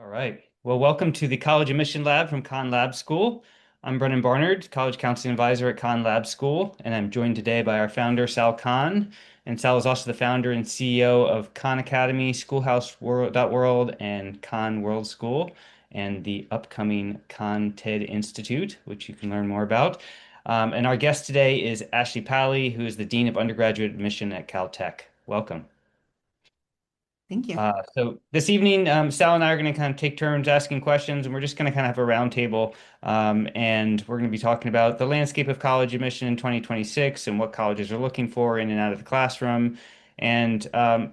All right. Well, welcome to the College Admission Lab from Khan Lab School. I'm Brennan Barnard, College Counseling Advisor at Khan Lab School, and I'm joined today by our founder, Sal Khan. And Sal is also the founder and CEO of Khan Academy, Schoolhouse World, and Khan World School, and the upcoming Khan TED Institute, which you can learn more about. And our guest today is Ashley Pallie, who is the Dean of Undergraduate Admission at Caltech. Welcome. Thank you. So this evening, Sal and I are going to kind of take turns asking questions, and we're just going to kind of have a roundtable. And we're going to be talking about the landscape of college admission in 2026 and what colleges are looking for in and out of the classroom. And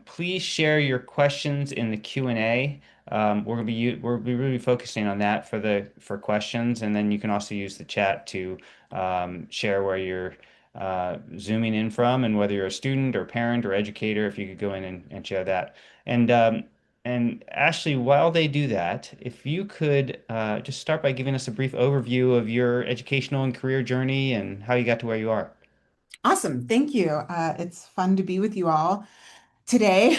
please share your questions in the Q&A. We're really focusing on that for questions, and then you can also use the chat to share where you're zooming in from and whether you're a student or parent or educator. If you could go in and share that. And Ashley, while they do that, if you could just start by giving us a brief overview of your educational and career journey and how you got to where you are. Awesome. Thank you. It's fun to be with you all today.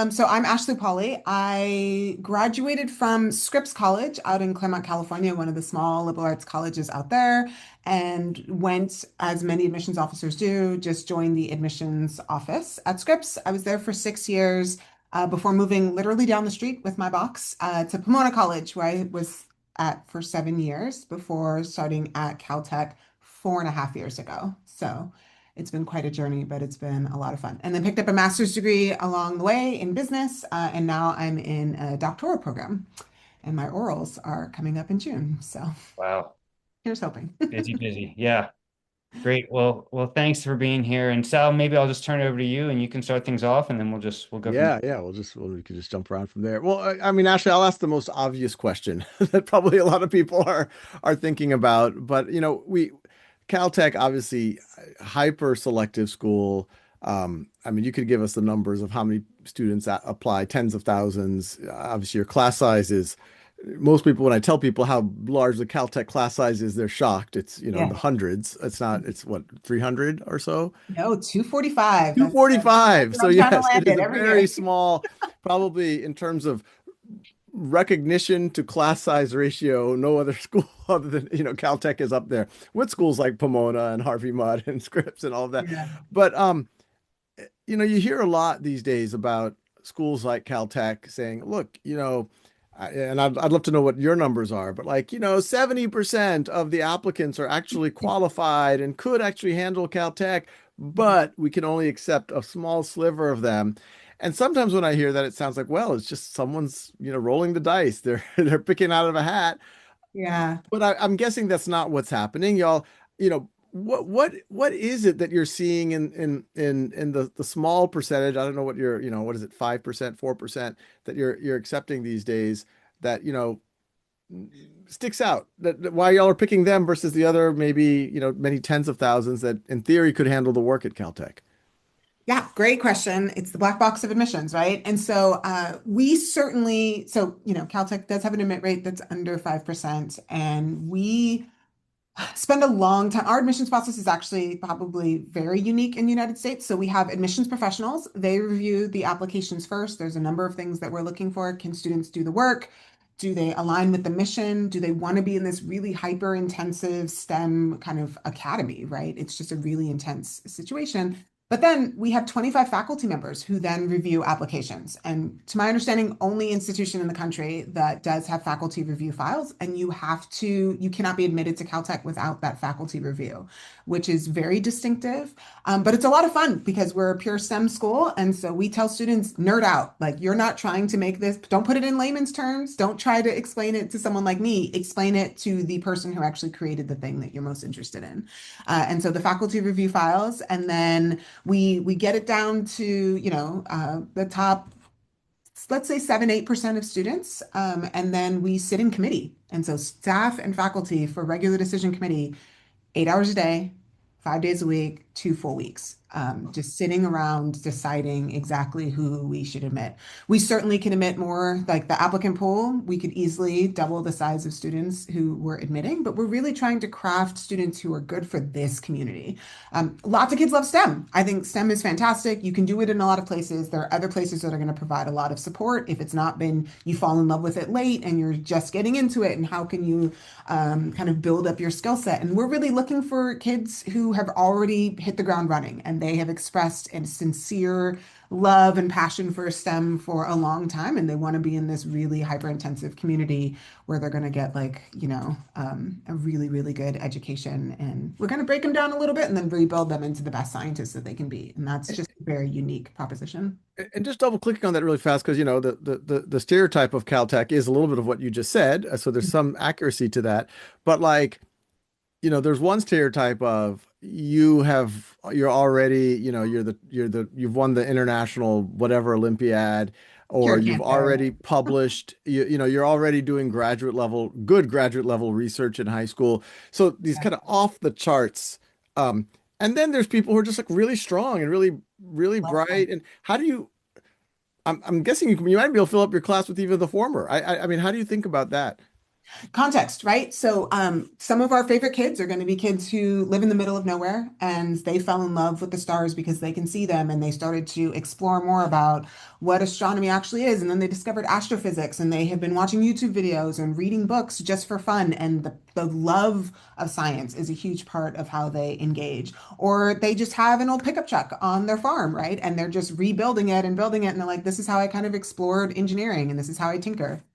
So I'm Ashley Polly. I graduated from Scripps College out in Claremont, California, one of the small liberal arts colleges out there, and went, as many admissions officers do, just joined the admissions office at Scripps. I was there for 6 years before moving literally down the street with my box to Pomona College, where I was at for 7 years before starting at Caltech 4.5 years ago. So it's been quite a journey, but it's been a lot of fun. And then picked up a master's degree along the way in business, and now I'm in a doctoral program, and my orals are coming up in June. So Wow. here's hoping. Busy, busy. Yeah. Great. Well, thanks for being here. And Sal, maybe I'll just turn it over to you and you can start things off and then we'll go from there. Yeah, we could just jump around from there. Well, I mean, Ashley, I'll ask the most obvious question that probably a lot of people are thinking about. But we Caltech obviously hyper selective school. I mean, you could give us the numbers of how many students apply, tens of thousands. Obviously, your class size is most people, when I tell people how large the Caltech class size is, they're shocked. It's, in Yeah. the hundreds. It's not, it's what, 300 or so? No, 245. That's 245. where So I'm trying to yes, land it is it a every year. very small, probably in terms of recognition to class size ratio, no other school other than, Caltech is up there with schools like Pomona and Harvey Mudd and Scripps and all of that. Yeah. But you hear a lot these days about schools like Caltech saying, look, and I'd love to know what your numbers are, but 70% of the applicants are actually qualified and could actually handle Caltech, but we can only accept a small sliver of them. And sometimes when I hear that, it sounds like, well, it's just someone's, rolling the dice. They're picking out of a hat. Yeah. But I'm guessing that's not what's happening, y'all. What is it that you're seeing in the small percentage? I don't know what what is it, 5%, 4% that you're accepting these days that sticks out that why y'all are picking them versus the other maybe many tens of thousands that in theory could handle the work at Caltech. Yeah, great question. It's the black box of admissions, right? And so we certainly, Caltech does have an admit rate that's under 5%, and we spend a long time. Our admissions process is actually probably very unique in the United States. So we have admissions professionals. They review the applications first. There's a number of things that we're looking for. Can students do the work? Do they align with the mission? Do they want to be in this really hyper intensive STEM kind of academy, right? It's just a really intense situation. But then we have 25 faculty members who then review applications. And to my understanding, only institution in the country that does have faculty review files. And you cannot be admitted to Caltech without that faculty review, which is very distinctive. But it's a lot of fun because we're a pure STEM school. And so we tell students, nerd out. Like, you're not trying to make this, don't put it in layman's terms. Don't try to explain it to someone like me. Explain it to the person who actually created the thing that you're most interested in. And so the faculty review files, and then we get it down to, the top, let's say 7, 8% of students. And then we sit in committee. And so staff and faculty for regular decision committee, 8 hours a day, 5 days a week, 2 full weeks, just sitting around deciding exactly who we should admit. We certainly can admit more, like the applicant pool, we could easily double the size of students who we're admitting, but we're really trying to craft students who are good for this community. Lots of kids love STEM. I think STEM is fantastic. You can do it in a lot of places. There are other places that are going to provide a lot of support. If it's not been, you fall in love with it late and you're just getting into it, and how can you kind of build up your skill set? And we're really looking for kids who have already hit the ground running and they have expressed a sincere love and passion for STEM for a long time, and they want to be in this really hyper intensive community where they're going to get like, a really, really good education. And we're going to break them down a little bit and then rebuild them into the best scientists that they can be. And that's just a very unique proposition. And just double clicking on that really fast, because the stereotype of Caltech is a little bit of what you just said, so there's some accuracy to that. But like, there's one stereotype of you're already, you've won the international whatever Olympiad, or Cure you've cancer. already published, you're already doing good graduate level research in high school. So these kind of off the charts. Um, and then there's people who are just like really strong and really, really Love them. bright. And how do you, I'm guessing you might be able to fill up your class with even the former. I mean, how do you think about that? Context, right? So, some of our favorite kids are going to be kids who live in the middle of nowhere and they fell in love with the stars because they can see them, and they started to explore more about what astronomy actually is. And then they discovered astrophysics, and they have been watching YouTube videos and reading books just for fun. And the love of science is a huge part of how they engage. Or they just have an old pickup truck on their farm, right? And they're just rebuilding it and building it. And they're like, this is how I kind of explored engineering, and this is how I tinker.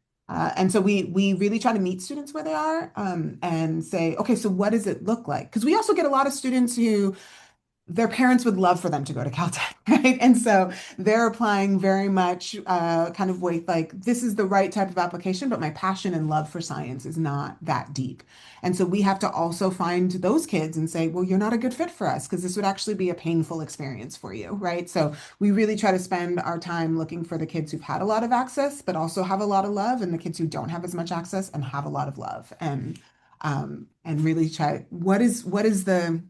And so we really try to meet students where they are, and say, okay, so what does it look like? Because we also get a lot of students who their parents would love for them to go to Caltech, right? And so they're applying very much kind of with like, this is the right type of application, but my passion and love for science is not that deep. And so we have to also find those kids and say, well, you're not a good fit for us because this would actually be a painful experience for you, right? So we really try to spend our time looking for the kids who've had a lot of access, but also have a lot of love, and the kids who don't have as much access and have a lot of love. And really try, what is the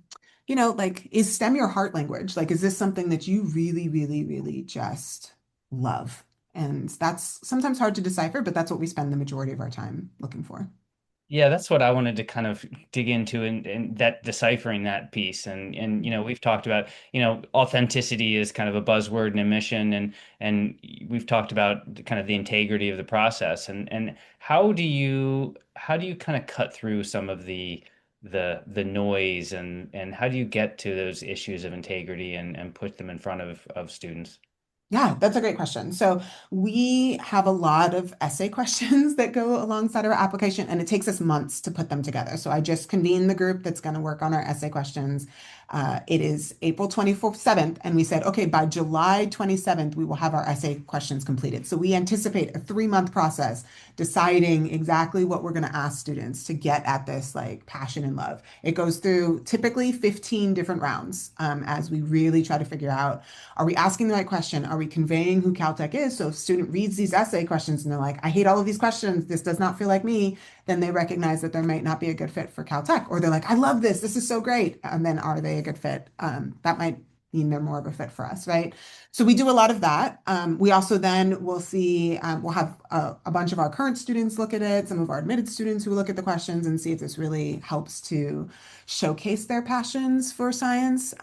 like, is STEM your heart language? Like, is this something that you really, really, really just love? And that's sometimes hard to decipher, but that's what we spend the majority of our time looking for. Yeah, that's what I wanted to kind of dig into, and that deciphering that piece. And we've talked about, authenticity is kind of a buzzword in admission, and we've talked about kind of the integrity of the process. And how do you kind of cut through some of the noise, and how do you get to those issues of integrity and put them in front of students? Yeah, that's a great question. So we have a lot of essay questions that go alongside our application, and it takes us months to put them together. So I just convened the group that's going to work on our essay questions. It is April 24th, 7th, and we said, okay, by July 27th, we will have our essay questions completed. So we anticipate a 3-month process deciding exactly what we're going to ask students to get at this like passion and love. It goes through typically 15 different rounds, as we really try to figure out, are we asking the right question? Are we conveying who Caltech is? So if a student reads these essay questions and they're like, I hate all of these questions, this does not feel like me, then they recognize that there might not be a good fit for Caltech. Or they're like, I love this, this is so great. And then are they a good fit? That might mean they're more of a fit for us, right? So we do a lot of that. We also then will see, we'll have a bunch of our current students look at it, some of our admitted students who look at the questions and see if this really helps to showcase their passions for science.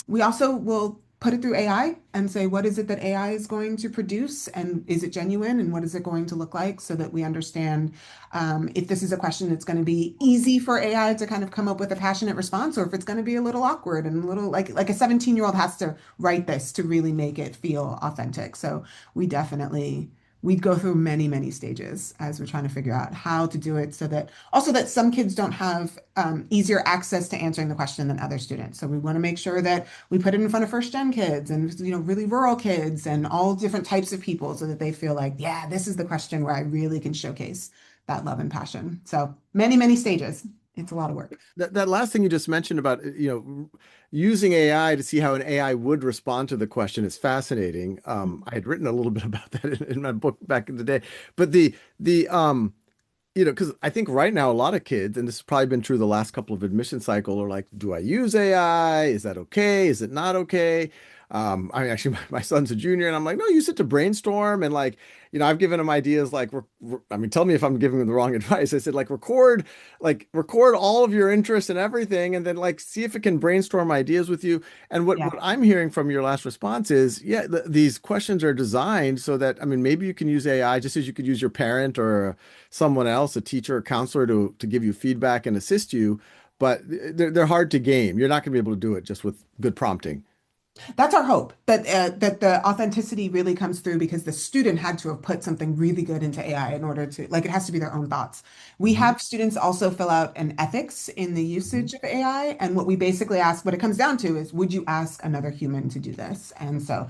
We also will put it through AI and say, what is it that AI is going to produce? And is it genuine? And what is it going to look like, so that we understand if this is a question that's going to be easy for AI to kind of come up with a passionate response, or if it's going to be a little awkward and a little like a 17-year-old has to write this to really make it feel authentic. So we definitely we go through many, many stages as we're trying to figure out how to do it, so that also that some kids don't have easier access to answering the question than other students. So we want to make sure that we put it in front of first gen kids and really rural kids and all different types of people, so that they feel like, yeah, this is the question where I really can showcase that love and passion. So many, many stages. It's a lot of work. That last thing you just mentioned about, using AI to see how an AI would respond to the question is fascinating. I had written a little bit about that in my book back in the day. But the because I think right now a lot of kids, and this has probably been true the last couple of admission cycle, are like, do I use AI? Is that okay? Is it not okay? I mean, actually, my son's a junior, and I'm like, no, use it to brainstorm. And like, I've given him ideas like, I mean, tell me if I'm giving him the wrong advice. I said, record all of your interests and everything, and then like see if it can brainstorm ideas with you. And what Yeah. I'm hearing from your last response is, yeah, these questions are designed so that, I mean, maybe you can use AI just as you could use your parent or someone else, a teacher or counselor, to give you feedback and assist you, but they're hard to game. You're not going to be able to do it just with good prompting. That's our hope that the authenticity really comes through because the student had to have put something really good into AI in order to, like, it has to be their own thoughts. We Hmm. have students also fill out an ethics in the Hmm. usage of AI. And what we basically ask, what it comes down to is, would you ask another human to do this? And so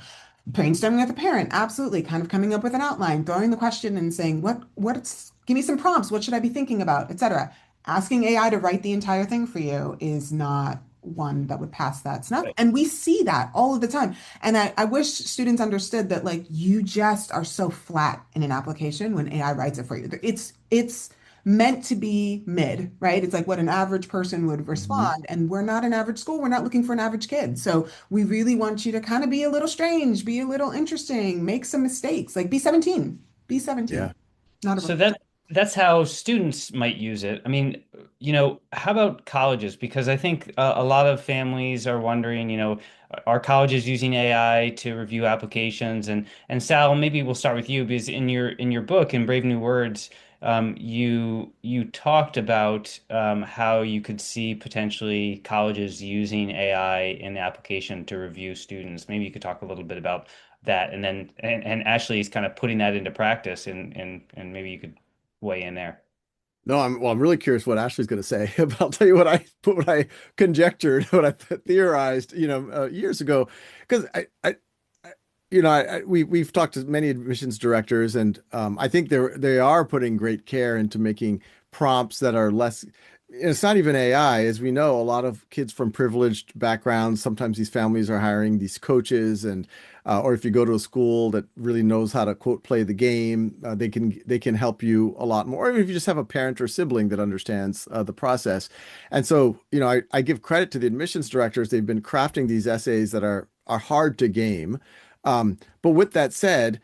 brainstorming with a parent, absolutely, kind of coming up with an outline, throwing the question and saying, give me some prompts, what should I be thinking about, etc. Asking AI to write the entire thing for you is not one that would pass that snuff. Right. And we see that all of the time. And I wish students understood that like you just are so flat in an application when AI writes it for you. It's meant to be mid, right? It's like what an average person would Hmm. respond. And we're not an average school. We're not looking for an average kid. So we really want you to kind of be a little strange, be a little interesting, make some mistakes, like be 17, be Yeah. 17, not a So professional. that's how students might use it. I mean, how about colleges? Because I think a lot of families are wondering, are colleges using AI to review applications? And Sal, maybe we'll start with you because in your book in Brave New Words, you talked about how you could see potentially colleges using AI in the application to review students. Maybe you could talk a little bit about that, and then and Ashley is kind of putting that into practice, and maybe you could weigh in there. No, I'm really curious what Ashley's going to say, but I'll tell you what I conjectured, what I theorized, years ago, because we've talked to many admissions directors, and I think they are putting great care into making prompts that are less. It's not even AI, as we know. A lot of kids from privileged backgrounds, sometimes these families are hiring these coaches, and or if you go to a school that really knows how to quote play the game, they can help you a lot more. Or even if you just have a parent or sibling that understands the process. And so, I give credit to the admissions directors. They've been crafting these essays that are hard to game. But with that said,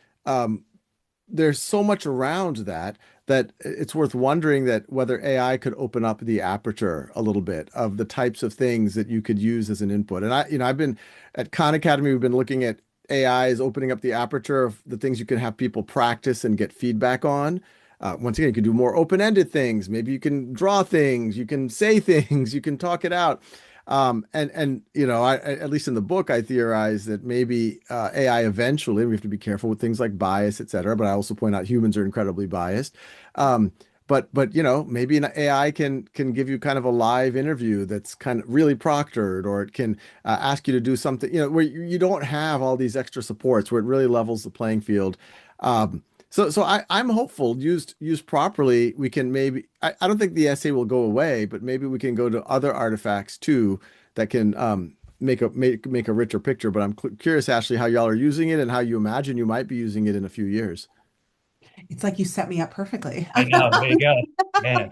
there's so much around that it's worth wondering that whether AI could open up the aperture a little bit of the types of things that you could use as an input. And I've been at Khan Academy, we've been looking at AI is opening up the aperture of the things you can have people practice and get feedback on. Once again, you can do more open-ended things. Maybe you can draw things, you can say things, you can talk it out. And at least in the book, I theorize that maybe AI eventually, we have to be careful with things like bias, et cetera. But I also point out humans are incredibly biased. Um, but maybe an AI can give you kind of a live interview that's kind of really proctored, or it can ask you to do something, where you don't have all these extra supports, where it really levels the playing field. So I'm hopeful, used properly, we can maybe, I don't think the essay will go away, but maybe we can go to other artifacts too that can make a richer picture. But I'm curious, Ashley, how y'all are using it and how you imagine you might be using it in a few years. It's like you set me up perfectly. I know. There you go. Man.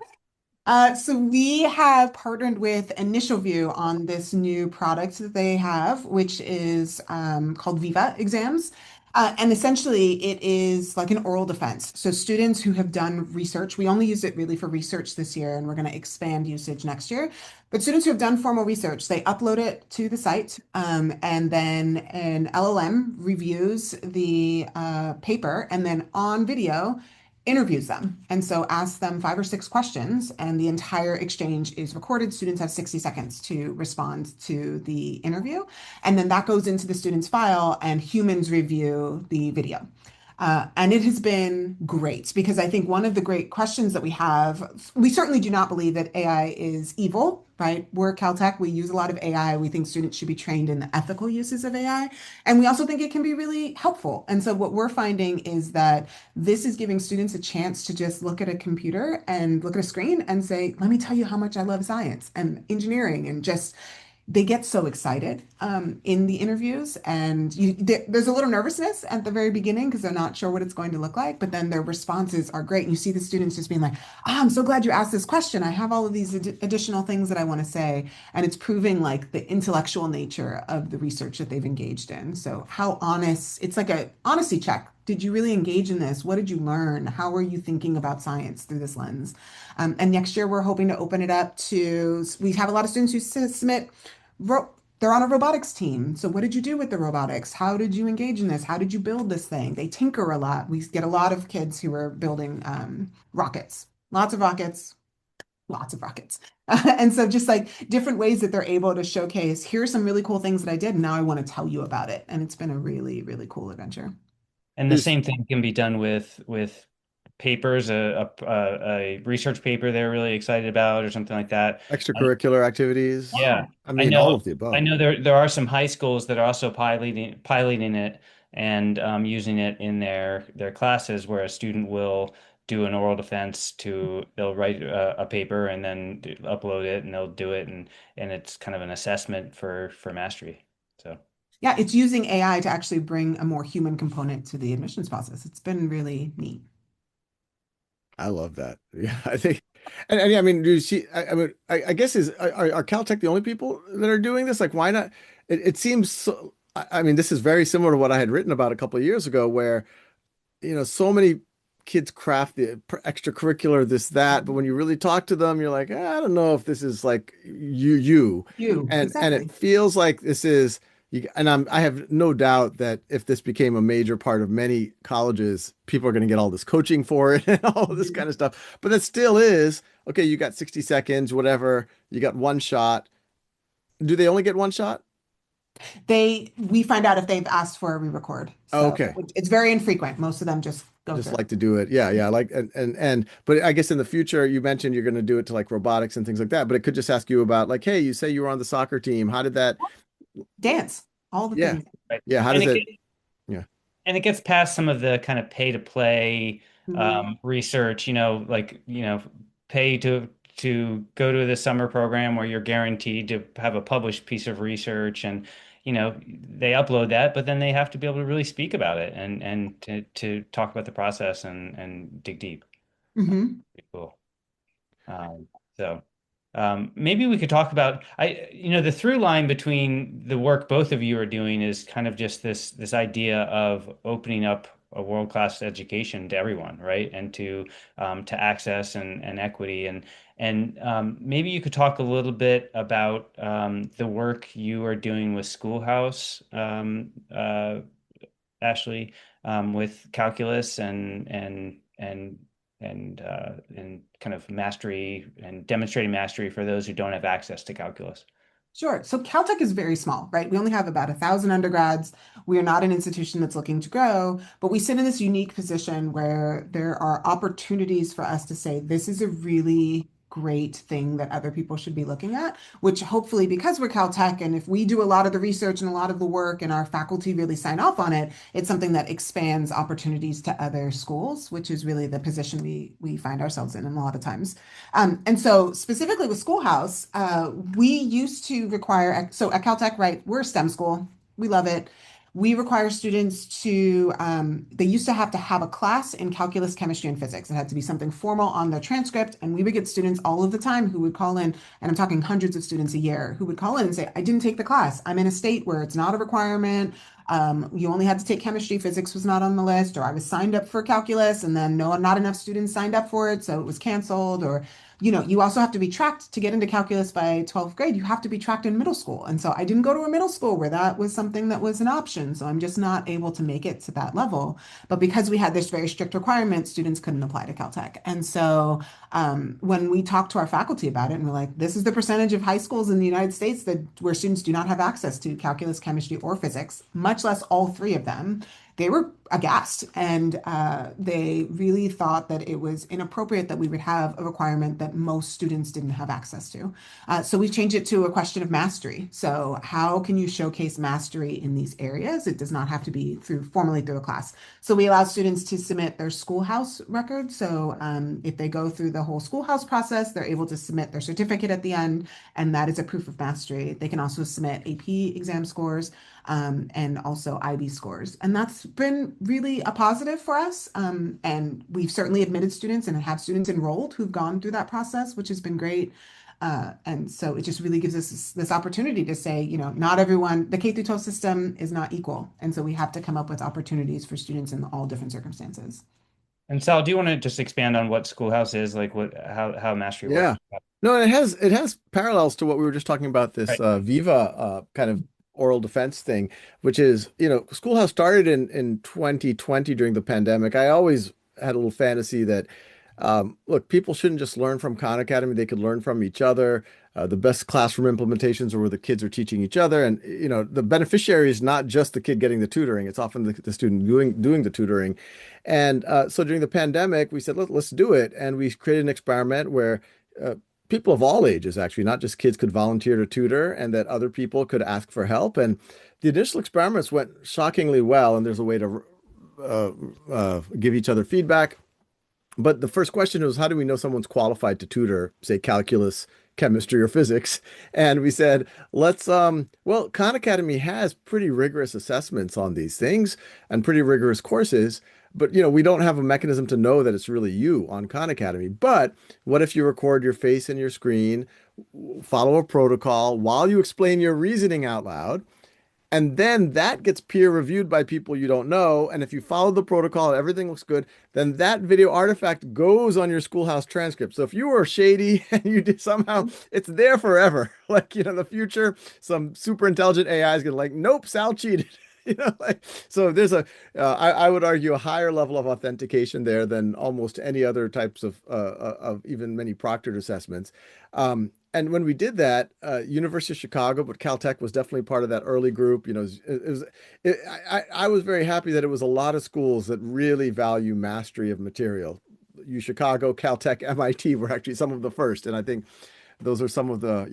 So we have partnered with Initial View on this new product that they have, which is called Viva exams. And essentially, it is like an oral defense. So students who have done research, we only use it really for research this year, and we're going to expand usage next year. But students who have done formal research, they upload it to the site, and then an LLM reviews the paper, and then on video interviews them. And so asks them 5 or 6 questions, and the entire exchange is recorded. Students have 60 seconds to respond to the interview. And then that goes into the student's file, and humans review the video. And it has been great because I think one of the great questions that we have, we certainly do not believe that AI is evil, right? We're Caltech, we use a lot of AI. We think students should be trained in the ethical uses of AI. And we also think it can be really helpful. And so what we're finding is that this is giving students a chance to just look at a computer and look at a screen and say, let me tell you how much I love science and engineering, and just they get so excited in the interviews, and there's a little nervousness at the very beginning because they're not sure what it's going to look like, but then their responses are great. And you see the students just being like, I'm so glad you asked this question. I have all of these additional things that I want to say. And it's proving like the intellectual nature of the research that they've engaged in. So how honest, it's like a honesty check. Did you really engage in this? What did you learn? How are you thinking about science through this lens? And next year, we're hoping to open it up to, we have a lot of students who submit, they're on a robotics team. So what did you do with the robotics? How did you engage in this? How did you build this thing? They tinker a lot. We get a lot of kids who are building rockets, lots of rockets, lots of rockets. And so just like different ways that they're able to showcase, here's some really cool things that I did, and now I want to tell you about it. And it's been a really, really cool adventure. And the Is same thing can be done with papers, a research paper they're really excited about or something like that. extracurricular activities. Yeah, I I mean, all know. of the I above. know there are some high schools that are also piloting it and using it in their classes where a student will do an oral defense to they'll write a paper and then upload it and they'll do it and it's kind of an assessment for mastery. So Yeah, it's using AI to actually bring a more human component to the admissions process. It's been really neat. I love that. Yeah, I think, and yeah, I mean, do you see? I mean, I guess are Caltech the only people that are doing this? Like, why not? It seems so. I mean, this is very similar to what I had written about a couple of years ago, where so many kids craft the extracurricular, this, that, but when you really talk to them, you're like, I don't know if this is like you, You, and it exactly. feels like this is you, and I have no doubt that if this became a major part of many colleges, people are going to get all this coaching for it and all of this kind of stuff. But it still is okay. You got 60 seconds, whatever. You got one shot. Do they only get one shot? We find out if they've asked for a re-record. So Okay. it's very infrequent. Most of them just go Just through. like to do it. Yeah, yeah. Like but I guess in the future you mentioned you're going to do it to like robotics and things like that, but it could just ask you about like, hey, you say you were on the soccer team. How did that? Dance, all the Yeah. things. right. Yeah, how And does it it? Yeah. and it gets past some of the kind of pay to play Mhm. research, like, pay to go to the summer program where you're guaranteed to have a published piece of research and they upload that, but then they have to be able to really speak about it and to talk about the process and dig deep. Mhm. Pretty cool. Um, so maybe we could talk about the through line between the work both of you are doing is kind of just this idea of opening up a world-class education to everyone, right? And to access and equity and maybe you could talk a little bit about the work you are doing with Schoolhouse, Ashley, with calculus and kind of mastery and demonstrating mastery for those who don't have access to calculus. Sure. So Caltech is very small, right? We only have about 1,000 undergrads. We are not an institution that's looking to grow, but we sit in this unique position where there are opportunities for us to say, this is a really great thing that other people should be looking at, which hopefully, because we're Caltech, and if we do a lot of the research and a lot of the work and our faculty really sign off on it, it's something that expands opportunities to other schools, which is really the position we find ourselves in a lot of times. And so specifically with Schoolhouse, we used to require, so at Caltech, right, we're a STEM school. We love it. We require students to, they used to have a class in calculus, chemistry, and physics. It had to be something formal on their transcript. And we would get students all of the time who would call in, and I'm talking hundreds of students a year, who would call in and say, I didn't take the class. I'm in a state where it's not a requirement. You only had to take chemistry, physics was not on the list, or I was signed up for calculus and then no, not enough students signed up for it, so it was canceled, or you also have to be tracked to get into calculus by 12th grade. You have to be tracked in middle school. And so I didn't go to a middle school where that was something that was an option. So I'm just not able to make it to that level. But because we had this very strict requirement, students couldn't apply to Caltech. And so when we talked to our faculty about it, and we're like, this is the percentage of high schools in the United States that where students do not have access to calculus, chemistry, or physics, much less all three of them. they were aghast, and they really thought that it was inappropriate that we would have a requirement that most students didn't have access to. So we changed it to a question of mastery. So how can you showcase mastery in these areas? It does not have to be formally through a class. So we allow students to submit their schoolhouse record. So if they go through the whole schoolhouse process, they're able to submit their certificate at the end, and that is a proof of mastery. They can also submit AP exam scores, and also IB scores. And that's been really a positive for us. And we've certainly admitted students and have students enrolled who've gone through that process, which has been great. And so it just really gives us this opportunity to say, not everyone, the K through 12 system is not equal. And so we have to come up with opportunities for students in all different circumstances. And Sal, do you want to just expand on what Schoolhouse is, like how mastery works? Yeah. No, it has parallels to what we were just talking about, this Right. Viva kind of oral defense thing, which is, Schoolhouse started in 2020 during the pandemic. I always had a little fantasy that, look, people shouldn't just learn from Khan Academy, they could learn from each other. The best classroom implementations are where the kids are teaching each other. And, the beneficiary is not just the kid getting the tutoring, it's often the student doing the tutoring. And so during the pandemic, we said, let's do it. And we created an experiment where uh, people of all ages, actually, not just kids, could volunteer to tutor and that other people could ask for help. And the initial experiments went shockingly well. And there's a way to give each other feedback. But the first question was, how do we know someone's qualified to tutor, say, calculus, chemistry, or physics? And we said, well, Khan Academy has pretty rigorous assessments on these things and pretty rigorous courses. But, we don't have a mechanism to know that it's really you on Khan Academy. But what if you record your face and your screen, follow a protocol while you explain your reasoning out loud? And then that gets peer reviewed by people you don't know. And if you follow the protocol and everything looks good, then that video artifact goes on your schoolhouse transcript. So if you were shady and you did somehow, it's there forever. Like, in the future, some super intelligent AI is going to like, nope, Sal cheated. So there's I would argue, a higher level of authentication there than almost any other types of even many proctored assessments. And when we did that, University of Chicago, but Caltech was definitely part of that early group. I was very happy that it was a lot of schools that really value mastery of material. U Chicago, Caltech, MIT were actually some of the first, and I think those are some of the,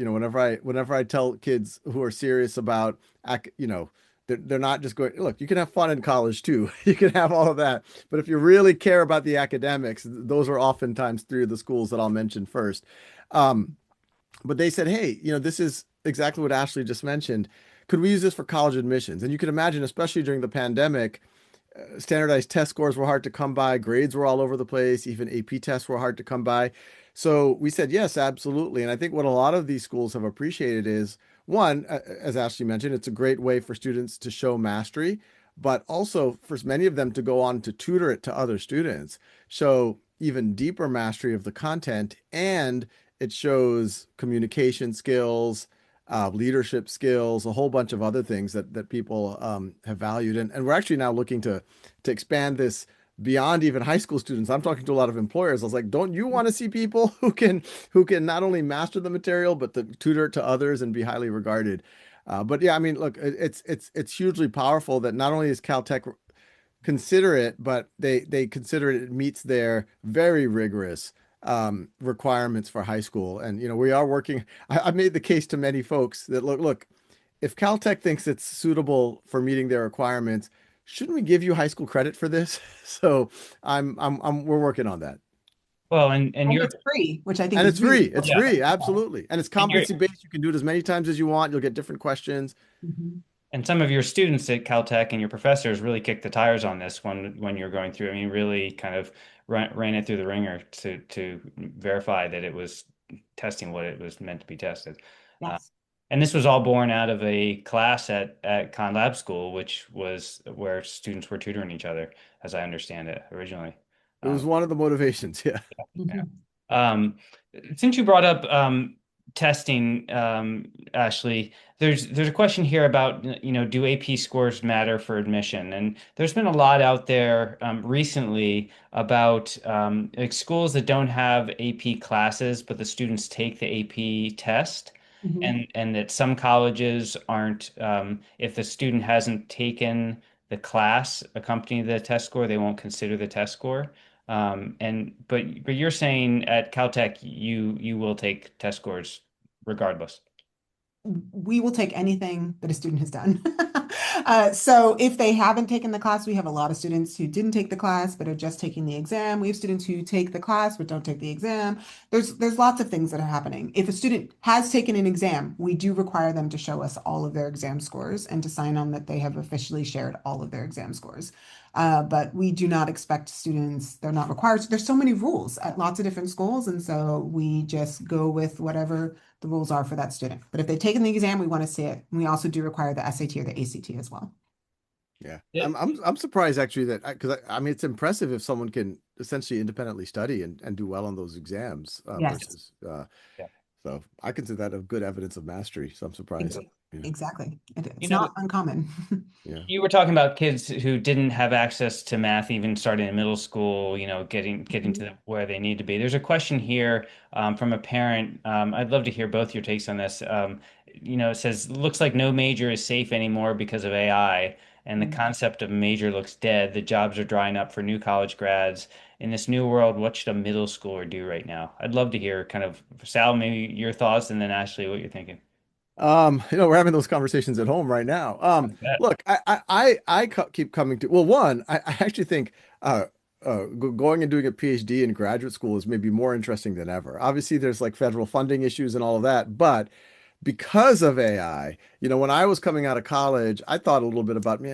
whenever I tell kids who are serious about, they're not just going, look, you can have fun in college too. You can have all of that. But if you really care about the academics, those are oftentimes three of the schools that I'll mention first. But they said, hey, this is exactly what Ashley just mentioned. Could we use this for college admissions? And you can imagine, especially during the pandemic, standardized test scores were hard to come by, grades were all over the place, even AP tests were hard to come by. So we said, yes, absolutely. And I think what a lot of these schools have appreciated is, one, as Ashley mentioned, it's a great way for students to show mastery, but also for many of them to go on to tutor it to other students, show even deeper mastery of the content, and it shows communication skills, leadership skills, a whole bunch of other things that people have valued. And we're actually now looking to expand this beyond even high school students. I'm talking to a lot of employers. I was like, don't you want to see people who can not only master the material, but to tutor it to others and be highly regarded? But yeah, I mean, look, it's hugely powerful that not only is Caltech consider it, but they consider it meets their very rigorous requirements for high school. And we are working. I made the case to many folks that look, if Caltech thinks it's suitable for meeting their requirements, shouldn't we give you high school credit for this? So we're working on that. Well, and And you're it's free, which I think And is it's really free. It's yeah, free, important. absolutely. And it's and you're competency based. You can do it as many times as you want. You'll get different questions. Mhm. and some of your students at Caltech and your professors really kicked the tires on this when you're going through. I mean, really kind of ran it through the ringer to verify that it was testing what it was meant to be tested. Uh, Yes. and this was all born out of a class at Khan Lab School, which was where students were tutoring each other, as I understand it originally. It was Um, one of the motivations. Yeah. yeah. Mhm. Um, since you brought up testing, Ashley, there's a question here about, do AP scores matter for admission? And there's been a lot out there recently about like schools that don't have AP classes, but the students take the AP test. Mhm. And that some colleges aren't, if the student hasn't taken the class accompany the test score. They won't consider the test score. But you're saying at Caltech you will take test scores regardless. We will take anything that a student has done. So if they haven't taken the class, we have a lot of students who didn't take the class but are just taking the exam. We have students who take the class but don't take the exam. There's lots of things that are happening. If a student has taken an exam, we do require them to show us all of their exam scores and to sign on that they have officially shared all of their exam scores. But we do not expect students, they're not required. There's so many rules at lots of different schools, and so we just go with whatever the rules are for that student. But if they've taken the exam, we want to see it. And we also do require the SAT or the ACT as well. Yeah, Yeah. I'm surprised actually that because I mean it's impressive if someone can essentially independently study and do well on those exams Yes, versus Yeah. so I consider that a good evidence of mastery. So I'm surprised. ex- Yeah, exactly. You It's know, not uncommon. yeah. you were talking about kids who didn't have access to math even starting in middle school, getting to Mhm. where they need to be. There's a question here from a parent. I'd love to hear both your takes on this. It says, looks like no major is safe anymore because of AI, and the concept of major looks dead. The jobs are drying up for new college grads. In this new world, what should a middle schooler do right now? I'd love to hear kind of, Sal, maybe your thoughts, and then Ashley, what you're thinking. We're having those conversations at home right now. Yeah. Look, keep coming to, well, one, I actually think going and doing a PhD in graduate school is maybe more interesting than ever. Obviously, there's like federal funding issues and all of that, but because of AI, when I was coming out of college, I thought a little bit about me,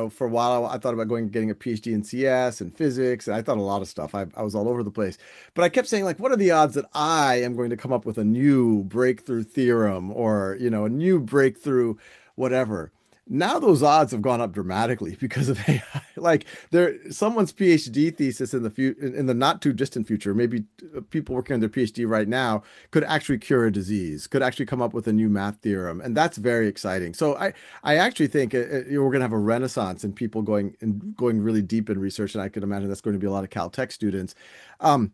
for a while I thought about getting a PhD in CS and physics, and I thought a lot of stuff. I was all over the place. But I kept saying, like, what are the odds that I am going to come up with a new breakthrough theorem or, a new breakthrough whatever? Now those odds have gone up dramatically because of AI. Like someone's PhD thesis in the not too distant future, maybe people working on their PhD right now could actually cure a disease, could actually come up with a new math theorem, and that's very exciting. So I actually think we're going to have a renaissance in people going really deep in research, and I could imagine that's going to be a lot of Caltech students. Um,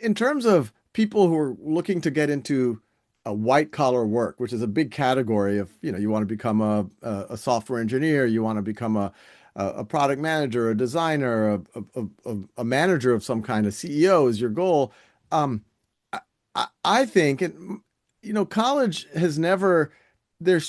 in terms of people who are looking to get into a white collar work, which is a big category of, you want to become a software engineer, you want to become a product manager, a designer, a manager of some kind, a CEO is your goal. Um, I think, and college has never the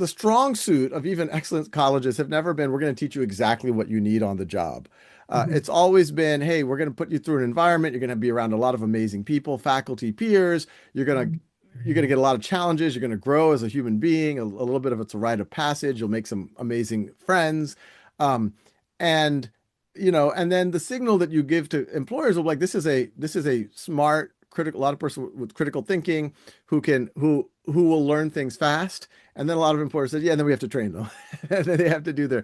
strong suit of even excellent colleges have never been, we're going to teach you exactly what you need on the job. Mhm. It's always been, hey, we're going to put you through an environment. You're going to be around a lot of amazing people, faculty, peers. You're going to get a lot of challenges. You're going to grow as a human being. A little bit of it's a rite of passage. You'll make some amazing friends. Um, and and then the signal that you give to employers will be like, this is a smart, critical, a lot of person with critical thinking who will learn things fast. And then a lot of employers said, yeah, and then we have to train them. And then they have to do their.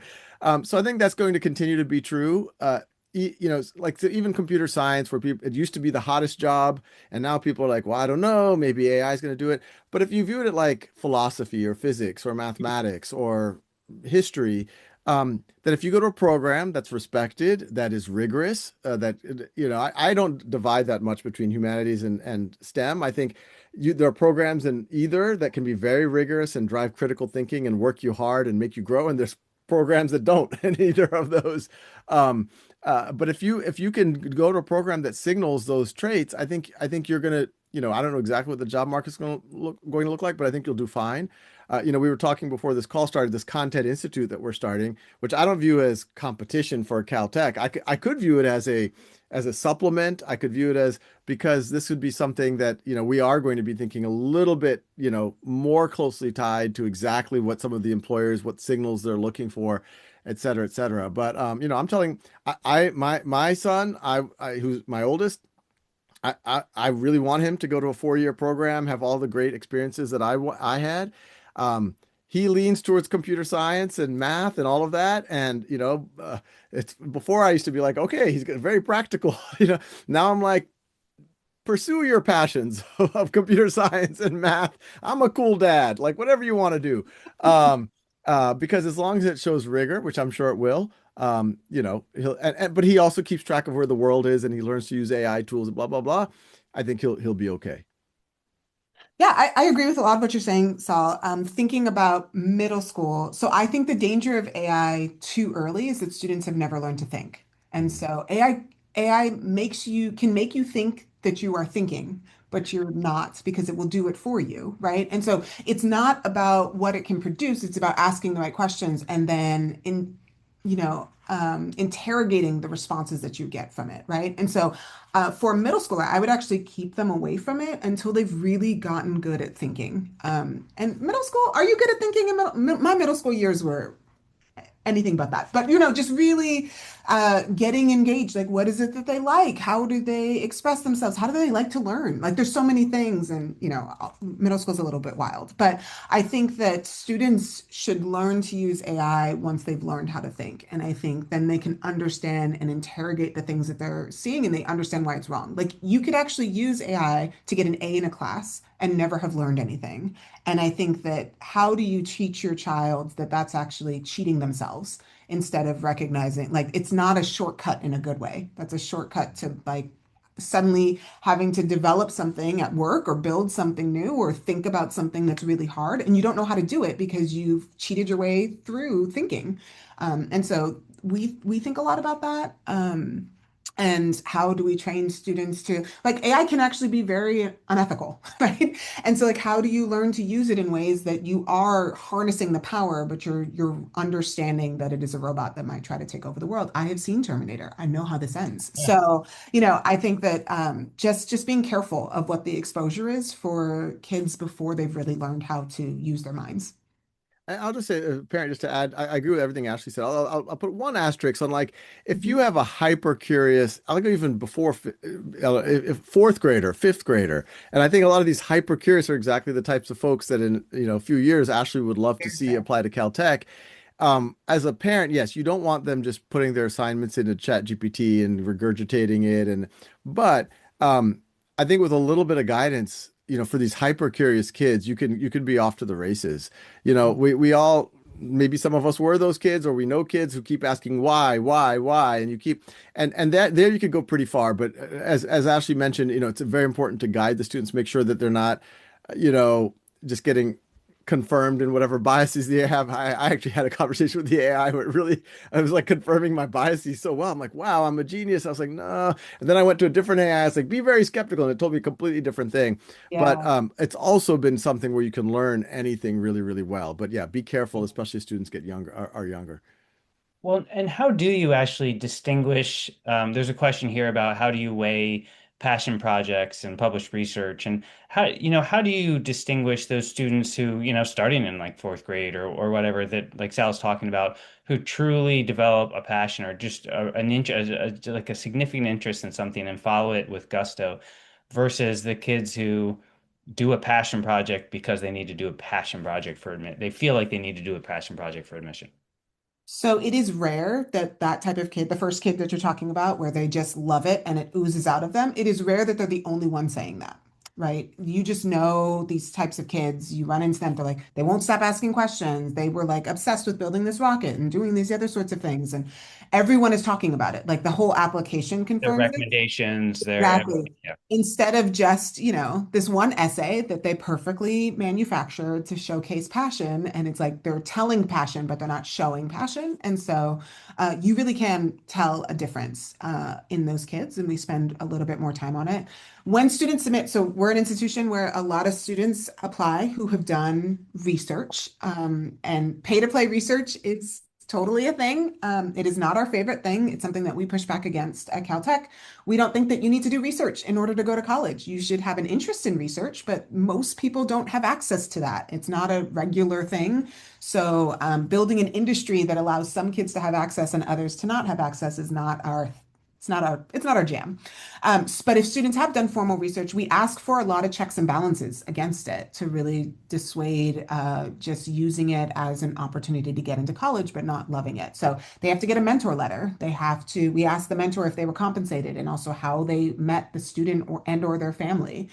So I think that's going to continue to be true. Like even computer science, where people, it used to be the hottest job, and now people are like, well, I don't know, maybe AI is going to do it. But if you viewed it like philosophy or physics or mathematics or history, that if you go to a program that's respected, that is rigorous, I don't divide that much between humanities and STEM. I think there are programs in either that can be very rigorous and drive critical thinking and work you hard and make you grow, and there's programs that don't in either of those. Um, but if you can go to a program that signals those traits, I think you're gonna, I don't know exactly what the job market's going to look like, but I think you'll do fine. We were talking before this call started, this Content Institute that we're starting, which I don't view as competition for Caltech. I could view it as a supplement. I could view it as, because this would be something that, we are going to be thinking a little bit, more closely tied to exactly what some of the employers, what signals they're looking for, et cetera, et cetera. But I'm telling my son, who's my oldest, I really want him to go to a 4-year program, have all the great experiences that I had. He leans towards computer science and math and all of that. And, it's before I used to be like, okay, he's very practical. Now I'm like, pursue your passions of computer science and math. I'm a cool dad, like whatever you want to do. Um, because as long as it shows rigor, which I'm sure it will, but he also keeps track of where the world is and he learns to use AI tools and blah, blah, blah. I think he'll be okay. Yeah, I agree with a lot of what you're saying, Saul. Thinking about middle school, so I think the danger of AI too early is that students have never learned to think. And Mhm. so AI can make you think that you are thinking, but you're not because it will do it for you, right? And so it's not about what it can produce, it's about asking the right questions and then interrogating the responses that you get from it, right? And so for a middle schooler, I would actually keep them away from it until they've really gotten good at thinking. And middle school, are you good at thinking? My middle school years were anything but that. But just really getting engaged. Like, what is it that they like? How do they express themselves? How do they like to learn? Like, there's so many things, and middle school's a little bit wild. But I think that students should learn to use AI once they've learned how to think, and I think then they can understand and interrogate the things that they're seeing, and they understand why it's wrong. Like, you could actually use AI to get an A in a class and never have learned anything. And I think that how do you teach your child that that's actually cheating themselves instead of recognizing like it's not a shortcut in a good way. That's a shortcut to like suddenly having to develop something at work or build something new or think about something that's really hard and you don't know how to do it because you've cheated your way through thinking. And so we think a lot about that. And how do we train students to like AI can actually be very unethical, right? And so like how do you learn to use it in ways that you are harnessing the power, but you're understanding that it is a robot that might try to take over the world. I have seen Terminator. I know how this ends. Yeah. So, I think that just being careful of what the exposure is for kids before they've really learned how to use their minds. And I'll just say, parent, just to add, I agree with everything Ashley said. I'll put one asterisk on like if you Mhm. have a hyper curious, I'll go even before if fourth grader, fifth grader, and I think a lot of these hyper curious are exactly the types of folks that in a few years Ashley would love to Very see fair. apply to Caltech. As a parent, yes, you don't want them just putting their assignments into Chat GPT and regurgitating it, but um, I think with a little bit of guidance, for these hyper curious kids, you can be off to the races. We all maybe some of us were those kids, or we know kids who keep asking why, and you keep and that there you could go pretty far. But as Ashley mentioned, it's very important to guide the students, make sure that they're not, you know, just getting confirmed in whatever biases they have. I actually had a conversation with the AI where I was like confirming my biases so well. I'm like, wow, I'm a genius. I was like, no. And then I went to a different AI. I was like, be very skeptical. And it told me a completely different thing. But Yeah. it's also been something where you can learn anything really, really well. But yeah, be careful, especially as students get younger, are younger. Well, and how do you actually distinguish? There's a question here about how do you weigh passion projects and published research, and how do you distinguish those students who, starting in like fourth grade or whatever that like Sal's talking about, who truly develop a passion or just an interest, like a significant interest in something and follow it with gusto, versus the kids who do a passion project because they need to do a passion project for admit. They feel like they need to do a passion project for admission. So it is rare that that type of kid, the first kid that you're talking about, where they just love it and it oozes out of them, it is rare that they're the only one saying that, right? You just know these types of kids, you run into them, they're like, they won't stop asking questions. They were like obsessed with building this rocket and doing these other sorts of things. And everyone is talking about it. Like the whole application Their confirms it. recommendations, their Exactly. everything. Yeah. Instead of just, this one essay that they perfectly manufactured to showcase passion, and it's like they're telling passion, but they're not showing passion. And so you really can tell a difference in those kids, and we spend a little bit more time on it. When students submit, so we're an institution where a lot of students apply who have done research, and pay to play research is totally a thing. It is not our favorite thing. It's something that we push back against at Caltech. We don't think that you need to do research in order to go to college. You should have an interest in research, but most people don't have access to that. It's not a regular thing. So, building an industry that allows some kids to have access and others to not have access is not our it's not our jam. But if students have done formal research, we ask for a lot of checks and balances against it to really dissuade just using it as an opportunity to get into college, but not loving it. So they have to get a mentor letter. We ask the mentor if they were compensated and also how they met the student or their family.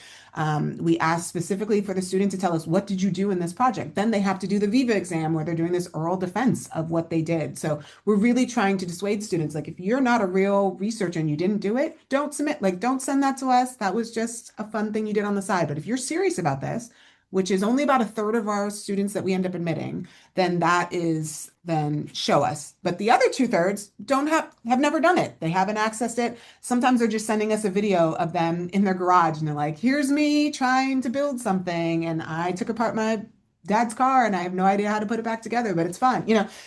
We ask specifically for the student to tell us, what did you do in this project? Then they have to do the Viva exam where they're doing this oral defense of what they did. So we're really trying to dissuade students, like if you're not a real researcher, research and you didn't do it, don't submit, like, don't send that to us. That was just a fun thing you did on the side. But if you're serious about this, which is only about a third of our students that we end up admitting, then show us. But the other two-thirds don't have never done it. They haven't accessed it. Sometimes they're just sending us a video of them in their garage and they're like, here's me trying to build something. And I took apart my dad's car and I have no idea how to put it back together, but it's fun.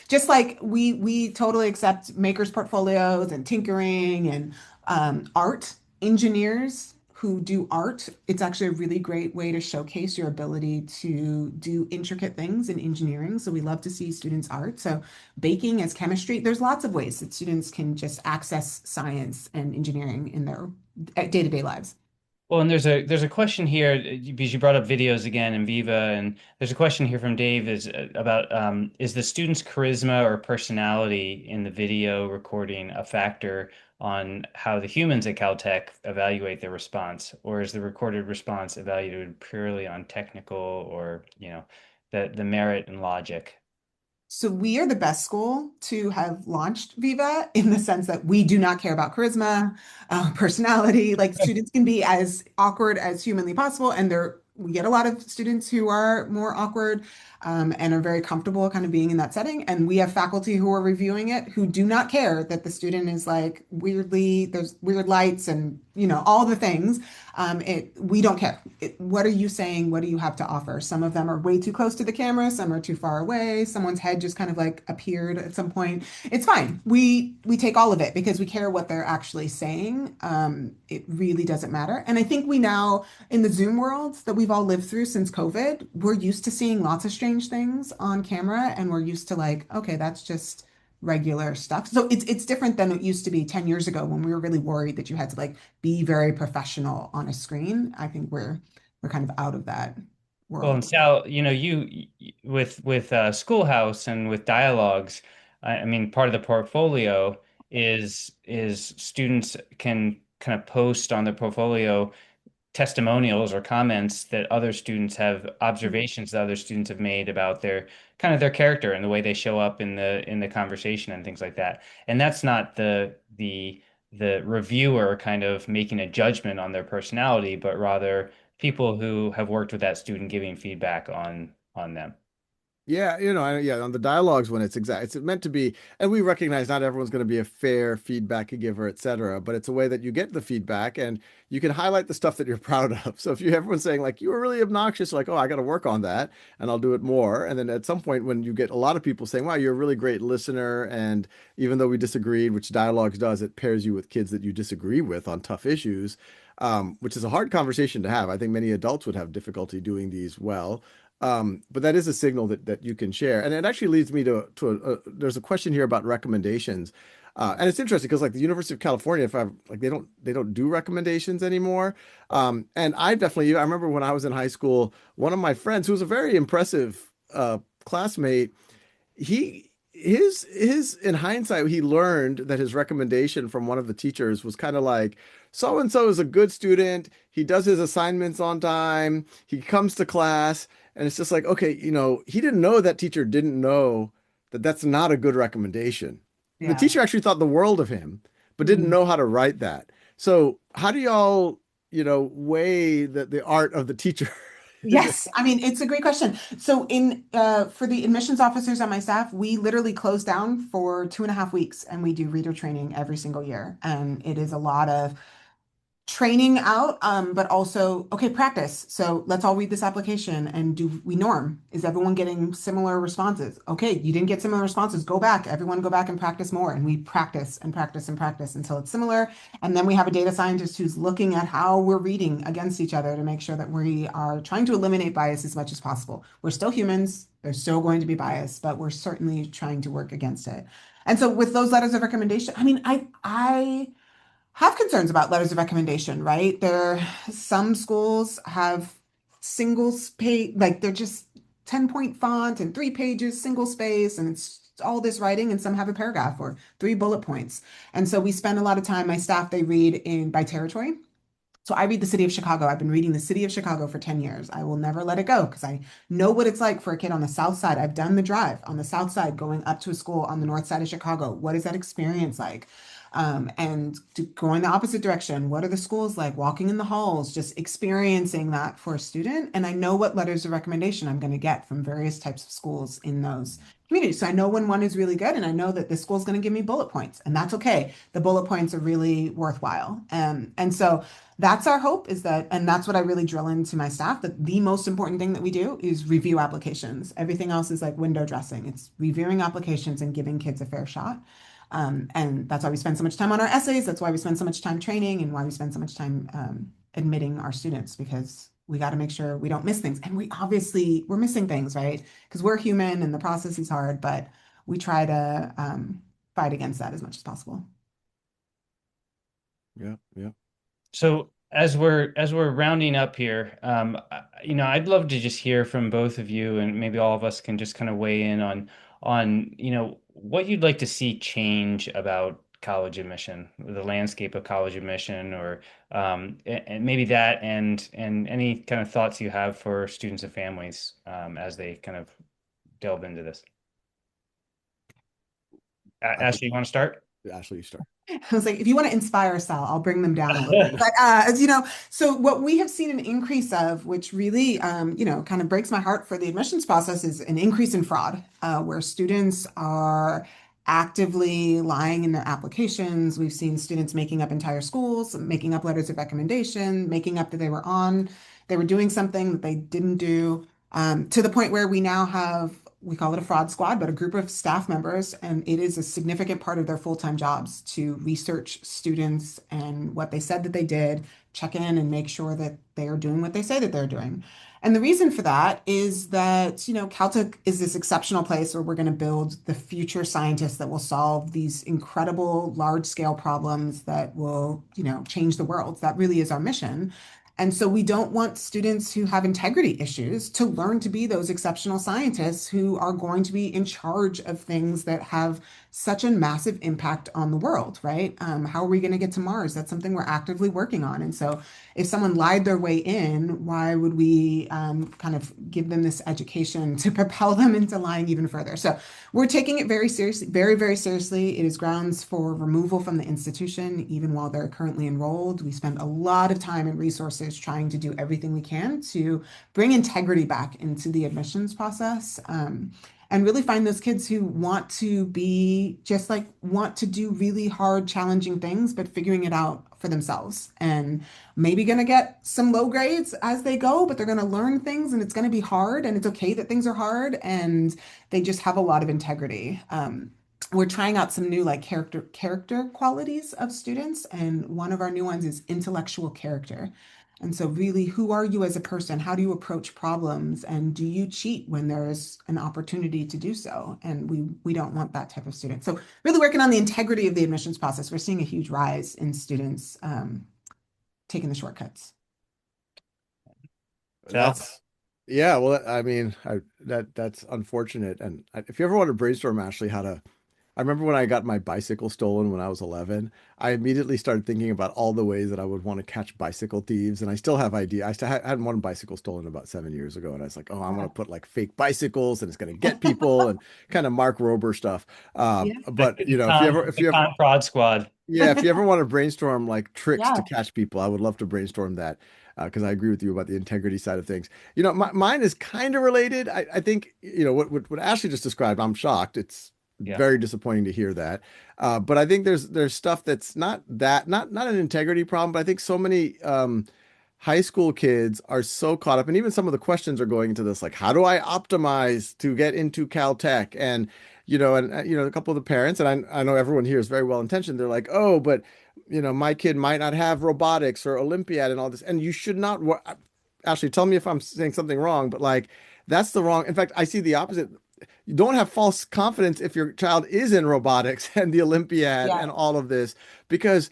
Just like we totally accept makers portfolios and tinkering and art engineers who do art. It's actually a really great way to showcase your ability to do intricate things in engineering. So we love to see students' art. So baking as chemistry, there's lots of ways that students can just access science and engineering in their day-to-day lives. Well, and there's a question here because you brought up videos again in Viva, and there's a question here from Dave is about is the student's charisma or personality in the video recording a factor on how the humans at Caltech evaluate their response, or is the recorded response evaluated purely on technical or the merit and logic? So we are the best school to have launched Viva in the sense that we do not care about charisma, personality. Like students can be as awkward as humanly possible, and we get a lot of students who are more awkward and are very comfortable kind of being in that setting. And we have faculty who are reviewing it who do not care that the student is like there's weird lights and all the things. We don't care. What are you saying? What do you have to offer? Some of them are way too close to the camera. Some are too far away. Someone's head just kind of like appeared at some point. It's fine. We take all of it because we care what they're actually saying. It really doesn't matter. And I think we now, in the Zoom world that we've all lived through since COVID, we're used to seeing lots of strange things on camera, and we're used to like, okay, that's just regular stuff. So it's different than it used to be 10 years ago when we were really worried that you had to like be very professional on a screen. I think we're kind of out of that Well, and world. Sal, with Schoolhouse and with dialogues, I mean, part of the portfolio is students can kind of post on their portfolio testimonials or comments that other students have observations that other students have made about their kind of their character and the way they show up in the conversation and things like that. And that's not the reviewer kind of making a judgment on their personality, but rather people who have worked with that student giving feedback on them. Yeah, yeah, on the dialogues when it's meant to be, and we recognize not everyone's going to be a fair feedback giver, et cetera, but it's a way that you get the feedback and you can highlight the stuff that you're proud of. So if you everyone's saying like you were really obnoxious, like, oh, I got to work on that and I'll do it more. And then at some point when you get a lot of people saying, wow, you're a really great listener, and even though we disagreed, which dialogues does, it pairs you with kids that you disagree with on tough issues. Which is a hard conversation to have. I think many adults would have difficulty doing these well. But that is a signal that you can share. And it actually leads me to there's a question here about recommendations. And it's interesting because like the University of California, if I like they don't do recommendations anymore. And I remember when I was in high school, one of my friends who was a very impressive classmate, his in hindsight, he learned that his recommendation from one of the teachers was kind of like, so and so is a good student. He does his assignments on time. He comes to class. And it's just like, okay, he didn't know that teacher didn't know that that's not a good recommendation. The Yeah. teacher actually thought the world of him, but didn't Mhm. know how to write that. So how do y'all, weigh the art of the teacher? Yes, I mean, it's a great question. So in for the admissions officers on my staff, we literally close down for 2.5 weeks and we do reader training every single year. And it is a lot of training out, but also, okay, practice. So let's all read this application and do we norm? Is everyone getting similar responses? Okay, you didn't get similar responses. Go back. Everyone go back and practice more. And we practice and practice and practice until it's similar. And then we have a data scientist who's looking at how we're reading against each other to make sure that we are trying to eliminate bias as much as possible. We're still humans. There's still going to be bias, but we're certainly trying to work against it. And so with those letters of recommendation, I mean, I have concerns about letters of recommendation, right? Some schools have single page, like they're just 10-point font and 3 pages, single space, and it's all this writing, and some have a paragraph or 3 bullet points. And so we spend a lot of time, my staff, they read in by territory. So I read the city of Chicago. I've been reading the city of Chicago for 10 years. I will never let it go because I know what it's like for a kid on the south side. I've done the drive on the south side going up to a school on the north side of Chicago. What is that experience like? and to go in the opposite direction. What are the schools like? Walking in the halls, just experiencing that for a student. And I know what letters of recommendation I'm going to get from various types of schools in those communities. So I know when one is really good, and I know that this school is going to give me bullet points, and that's okay. The bullet points are really worthwhile. And so that's our hope is that, and that's what I really drill into my staff, that the most important thing that we do is review applications. Everything else is like window dressing. It's reviewing applications and giving kids a fair shot. And that's why we spend so much time on our essays. That's why we spend so much time training and why we spend so much time admitting our students, because we got to make sure we don't miss things. And we're missing things, right? Because we're human and the process is hard, but we try to fight against that as much as possible. Yeah, yeah. So as we're rounding up here, I'd love to just hear from both of you, and maybe all of us can just kind of weigh in on what you'd like to see change about college admission, the landscape of college admission, or and maybe that, and any kind of thoughts you have for students and families as they kind of delve into this. I think Ashley, you want to start? Ashley, you start. I was like, if you want to inspire Sal, I'll bring them down a little bit. But as you know, so what we have seen an increase of, which really, kind of breaks my heart for the admissions process, is an increase in fraud, where students are actively lying in their applications. We've seen students making up entire schools, making up letters of recommendation, making up that they were doing something that they didn't do, to the point where we now have, we call it a fraud squad, but a group of staff members, and it is a significant part of their full-time jobs to research students and what they said that they did, check in and make sure that they are doing what they say that they're doing. And the reason for that is that, Caltech is this exceptional place where we're going to build the future scientists that will solve these incredible large-scale problems that will, change the world. That really is our mission. And so we don't want students who have integrity issues to learn to be those exceptional scientists who are going to be in charge of things that have such a massive impact on the world, right? How are we going to get to Mars? That's something we're actively working on. And so if someone lied their way in, why would we kind of give them this education to propel them into lying even further? So we're taking it very seriously, very, very seriously. It is grounds for removal from the institution, even while they're currently enrolled. We spend a lot of time and resources trying to do everything we can to bring integrity back into the admissions process. And really find those kids who want to be just like want to do really hard, challenging things, but figuring it out for themselves, and maybe going to get some low grades as they go, but they're going to learn things, and it's going to be hard, and it's okay that things are hard, and they just have a lot of integrity. We're trying out some new like character qualities of students, and one of our new ones is intellectual character. And so really, who are you as a person? How do you approach problems? And do you cheat when there's an opportunity to do so? And we don't want that type of student. So really working on the integrity of the admissions process. We're seeing a huge rise in students taking the shortcuts. Sal? Yeah, well, I mean, that's unfortunate. And if you ever want to brainstorm, Ashley, I remember when I got my bicycle stolen when I was 11, I immediately started thinking about all the ways that I would want to catch bicycle thieves. And I still have idea. I still had one bicycle stolen about 7 years ago. And I was like, oh, I'm going to put like fake bicycles and it's going to get people and kind of Mark Rober stuff. Yeah. But if you ever, Fraud squad. yeah, if you ever want to brainstorm like tricks to Yeah. catch people, I would love to brainstorm that, because I agree with you about the integrity side of things. Mine is kind of related. I think, what Ashley just described, I'm shocked. It's Yeah. very disappointing to hear that. But I think there's stuff that's not an integrity problem, but I think so many high school kids are so caught up, and even some of the questions are going into this, like, how do I optimize to get into Caltech? And a couple of the parents, and I know everyone here is very well intentioned. They're like, oh, but my kid might not have robotics or Olympiad and all this, and you should not. Actually, tell me if I'm saying something wrong, but like that's the wrong. In fact, I see the opposite. You don't have false confidence if your child is in robotics and the Olympiad Yeah. and all of this, because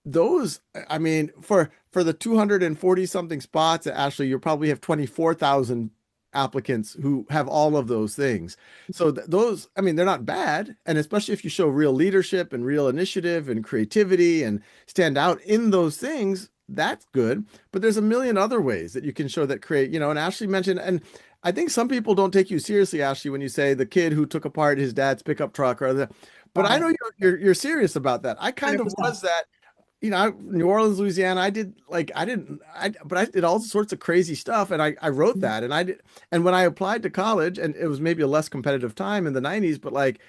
those, I mean, for the 240 something spots, Ashley, you probably have 24,000 applicants who have all of those things. So those, I mean, they're not bad. And especially if you show real leadership and real initiative and creativity and stand out in those things, that's good. But there's a million other ways that you can show that create, and Ashley mentioned, and I think some people don't take you seriously, Ashley, when you say the kid who took apart his dad's pickup truck, But I know 100%. you're serious about that. I kind of was that, New Orleans, Louisiana, I did like I didn't but I did all sorts of crazy stuff and I wrote that and I did and when I applied to college and it was maybe a less competitive time in the 90s, but like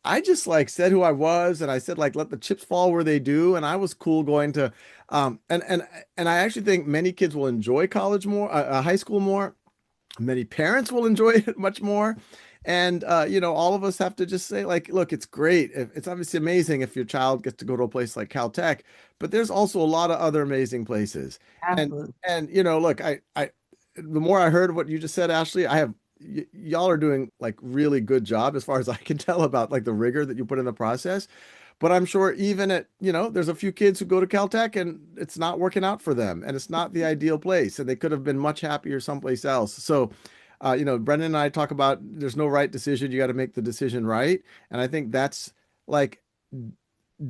I just like said who I was and I said like let the chips fall where they do and I was cool going to and I actually think many kids will enjoy college more, high school more. Many parents will enjoy it much more. And all of us have to just say, like, look, it's great. It's obviously amazing if your child gets to go to a place like Caltech, but there's also a lot of other amazing places. And Absolutely. look, the more I heard what you just said, Ashley, y'all are doing like really good job as far as I can tell about like the rigor that you put in the process. But I'm sure even there's a few kids who go to Caltech and it's not working out for them and it's not the ideal place and they could have been much happier someplace else. So, Brendan and I talk about there's no right decision. You got to make the decision right. And I think that's like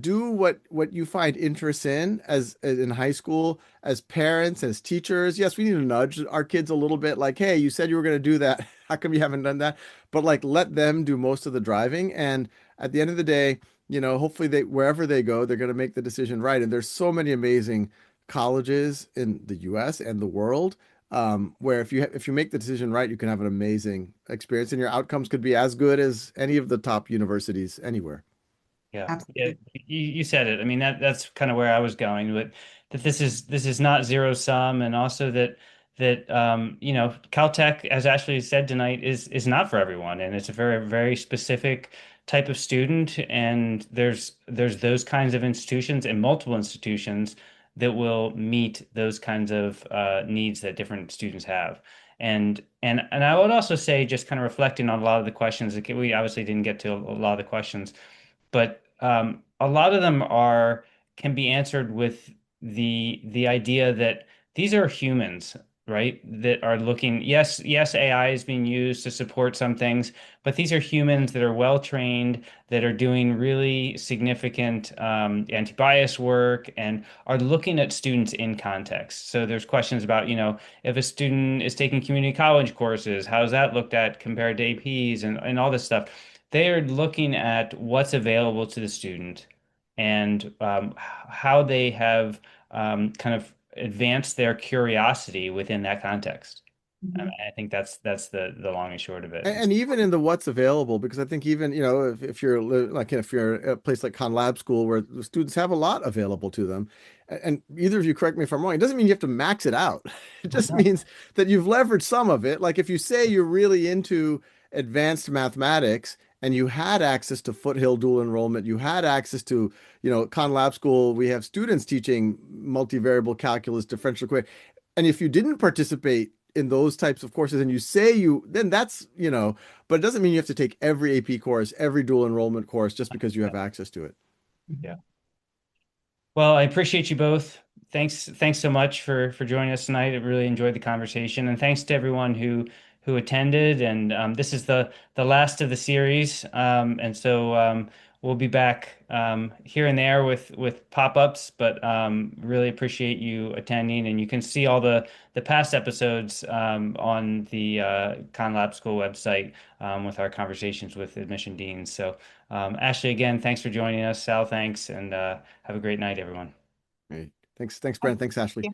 do what you find interest in as in high school as parents as teachers. Yes, we need to nudge our kids a little bit like, hey, you said you were going to do that, how come you haven't done that? But like let them do most of the driving and at the end of the day, hopefully they wherever they go they're going to make the decision right. And there's so many amazing colleges in the US and the world, where if you make the decision right you can have an amazing experience and your outcomes could be as good as any of the top universities anywhere. Yeah, yeah, Absolutely. you said it. I mean that's kind of where I was going, but that this is not zero sum, and also that Caltech, as Ashley said tonight, is not for everyone, and it's a very very specific type of student, and there's those kinds of institutions and multiple institutions that will meet those kinds of needs that different students have. And I would also say, just kind of reflecting on a lot of the questions, like, we obviously didn't get to a lot of the questions, but a lot of them are can be answered with the idea that these are humans, right? That are looking. Yes, AI is being used to support some things, but these are humans that are well trained, that are doing really significant anti-bias work, and are looking at students in context. So there's questions about, if a student is taking community college courses, how is that looked at compared to APs and all this stuff. They are looking at what's available to the student and how they have kind of advanced their curiosity within that context. Mhm. I think that's the long and short of it. And even in the what's available, because I think even, if you're like if you're at a place like Khan Lab School where the students have a lot available to them, and either of you correct me if I'm wrong, it doesn't mean you have to max it out. It just means that you've leveraged some of it. Like if you say you're really into advanced mathematics and you had access to Foothill dual enrollment, you had access to, Khan Lab School, we have students teaching multivariable calculus, differential equation. And if you didn't participate in those types of courses and you say then that's, but it doesn't mean you have to take every AP course, every dual enrollment course just because you have access to it. Yeah. Well, I appreciate you both. Thanks so much for joining us tonight. I really enjoyed the conversation, and thanks to everyone who attended. And this is the last of the series, and so we'll be back here and there with pop-ups. But really appreciate you attending, and you can see all the past episodes on the Khan Lab School website with our conversations with admission deans. So, Ashley, again, thanks for joining us. Sal, thanks, and have a great night, everyone. Great. Thanks, Brent. Thanks, Ashley.